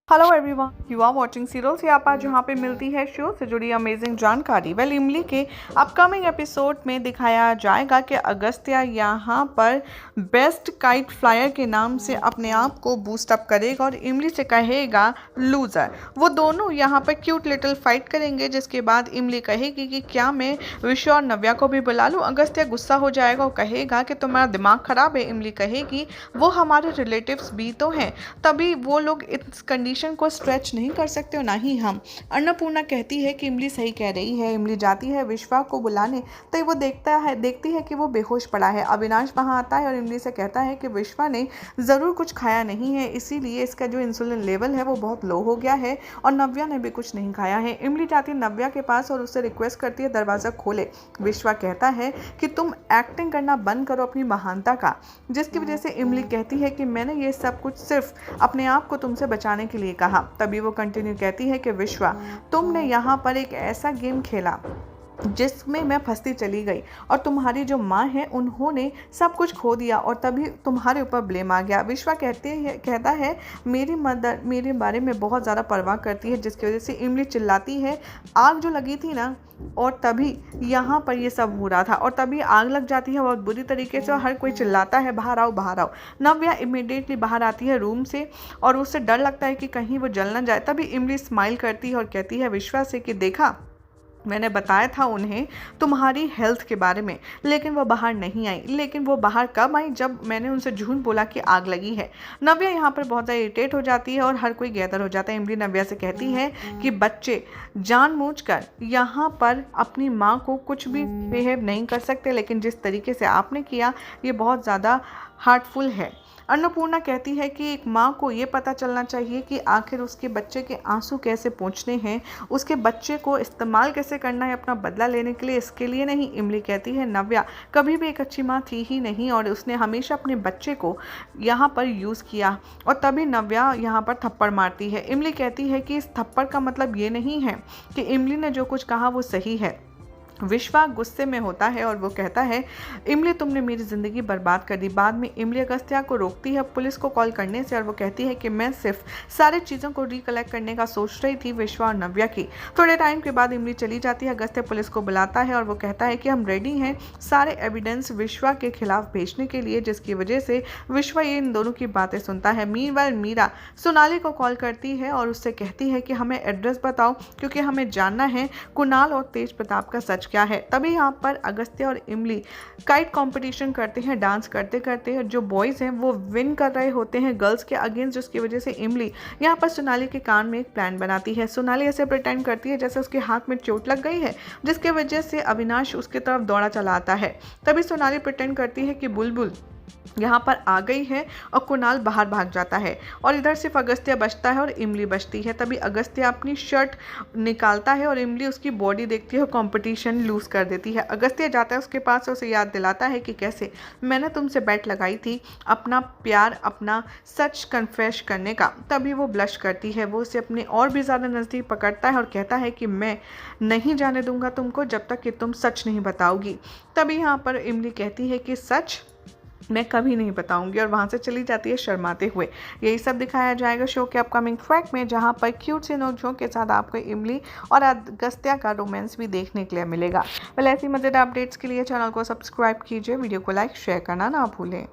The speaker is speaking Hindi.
Hello everyone, you are watching serial Siyapa, जहाँ पे मिलती है शो से जुड़ी अमेजिंग जानकारी। इमली के अपकमिंग एपिसोड में दिखाया जाएगा कि अगस्त्या यहाँ पर बेस्ट काइट फ्लायर के नाम से अपने आप को बूस्ट अप करेगा और इमली से कहेगा लूज़र। वो दोनों यहाँ पर क्यूट लिटिल फाइट करेंगे, जिसके बाद इमली कहेगी कि क्या मैं विश्व और नव्या को भी बुला लूँ। अगस्त्या गुस्सा हो जाएगा और कहेगा कि तुम्हारा दिमाग खराब है। इमली कहेगी वो हमारे रिलेटिव्स भी तो हैं, तभी वो लोग इस कंडीशन को स्ट्रेच नहीं कर सकते और ना ही हम। अन्नपूर्णा कहती है कि इमली सही कह रही है। इमली जाती है विश्वा को बुलाने, तो वो देखती है कि वो बेहोश पड़ा है। अविनाश वहां आता है और इमली से कहता है कि विश्वा ने ज़रूर कुछ खाया नहीं है, इसीलिए इसका जो इंसुलिन लेवल है वो बहुत लो हो गया है और नव्या ने भी कुछ नहीं खाया है। इमली जाती है नव्या के पास और उससे रिक्वेस्ट करती है दरवाज़ा खोले। विश्वा कहता है कि तुम एक्टिंग करना बंद करो अपनी महानता का, जिसकी वजह से इमली कहती है कि मैंने ये सब कुछ सिर्फ अपने आप को तुमसे बचाने के लिए कहा। तभी वो कंटिन्यू कहती है कि विश्वा, तुमने यहाँ पर एक ऐसा गेम खेला जिसमें मैं फंसती चली गई और तुम्हारी जो माँ है उन्होंने सब कुछ खो दिया और तभी तुम्हारे ऊपर ब्लेम आ गया। विश्वा कहता है मेरी मदर मेरे बारे में बहुत ज़्यादा परवाह करती है, जिसकी वजह से इमली चिल्लाती है आग जो लगी थी ना, और तभी यहाँ पर ये सब हो रहा था और तभी आग लग जाती है बहुत बुरी तरीके से और हर कोई चिल्लाता है बाहर आओ बाहर आओ। नव्या इमीडिएटली बाहर आती है रूम से और उससे डर लगता है कि कहीं वो जल ना जाए। तभी इमली स्माइल करती है और कहती है विश्वा से कि देखा, मैंने बताया था उन्हें तुम्हारी हेल्थ के बारे में, लेकिन वो बाहर नहीं आई। लेकिन वो बाहर कब आई? जब मैंने उनसे झूठ बोला कि आग लगी है। नव्या यहाँ पर बहुत ज़्यादा इरिटेट हो जाती है और हर कोई गैदर हो जाता है। इमली नव्या से कहती है कि बच्चे जानबूझकर यहाँ पर अपनी माँ को कुछ भी बिहेव नहीं कर सकते, लेकिन जिस तरीके से आपने किया ये बहुत ज़्यादा हार्टफुल है। अन्नपूर्णा कहती है कि एक माँ को ये पता चलना चाहिए कि आखिर उसके बच्चे के आंसू कैसे पोंछने हैं, उसके बच्चे को इस्तेमाल कैसे करना है अपना बदला लेने के लिए, इसके लिए नहीं। इमली कहती है नव्या कभी भी एक अच्छी माँ थी ही नहीं और उसने हमेशा अपने बच्चे को यहाँ पर यूज़ किया। और तभी नव्या यहाँ पर थप्पड़ मारती है। इमली कहती है कि इस थप्पड़ का मतलब ये नहीं है कि इमली ने जो कुछ कहा वो सही है। विश्वा गुस्से में होता है और वो कहता है इमली तुमने मेरी ज़िंदगी बर्बाद कर दी। बाद में इमली अगस्त्या को रोकती है पुलिस को कॉल करने से और वो कहती है कि मैं सिर्फ सारी चीज़ों को रिकलेक्ट करने का सोच रही थी विश्वा और नव्या की। थोड़े टाइम के बाद इमली चली जाती है। अगस्त्या पुलिस को बुलाता है और वो कहता है कि हम रेडी हैं सारे एविडेंस विश्वा के खिलाफ भेजने के लिए, जिसकी वजह से विश्वा ये इन दोनों की बातें सुनता है। मीनवाइल मीरा सोनाली को कॉल करती है और उससे कहती है कि हमें एड्रेस बताओ, क्योंकि हमें जानना है कुणाल और तेज प्रताप का सच क्या है। तभी यहाँ पर अगस्त्या और इमली काइट कंपटीशन करते हैं। डांस करते करते जो बॉयज हैं वो विन कर रहे होते हैं गर्ल्स के अगेंस्ट, जिसकी वजह से इमली यहाँ पर सोनाली के कान में एक प्लान बनाती है। सोनाली ऐसे प्रिटेंड करती है जैसे उसके हाथ में चोट लग गई है, जिसके वजह से अविनाश उसकी तरफ दौड़ा चला आता है। तभी सोनाली प्रिटेंड करती है कि बुलबुल यहाँ पर आ गई है और कुणाल बाहर भाग जाता है और इधर सिर्फ अगस्त्या बचता है और इमली बचती है। तभी अगस्त्या अपनी शर्ट निकालता है और इमली उसकी बॉडी देखती है और कंपटीशन लूज कर देती है। अगस्त्या जाता है उसके पास और उसे याद दिलाता है कि कैसे मैंने तुमसे बेट लगाई थी अपना प्यार अपना सच कन्फेस करने का। तभी वो ब्लश करती है, वो उसे अपने और भी ज़्यादा नज़दीक पकड़ता है और कहता है कि मैं नहीं जाने दूंगा तुमको जब तक कि तुम सच नहीं बताओगी। तभी यहाँ पर इमली कहती है कि सच मैं कभी नहीं बताऊंगी और वहाँ से चली जाती है शर्माते हुए। यही सब दिखाया जाएगा शो के अपकमिंग ट्रैक में, जहाँ पर क्यूट से नोक-झोंक के साथ आपको इमली और अगस्त्या का रोमांस भी देखने के लिए मिलेगा। ऐसी मज़ेदार अपडेट्स के लिए चैनल को सब्सक्राइब कीजिए, वीडियो को लाइक शेयर करना ना भूलें।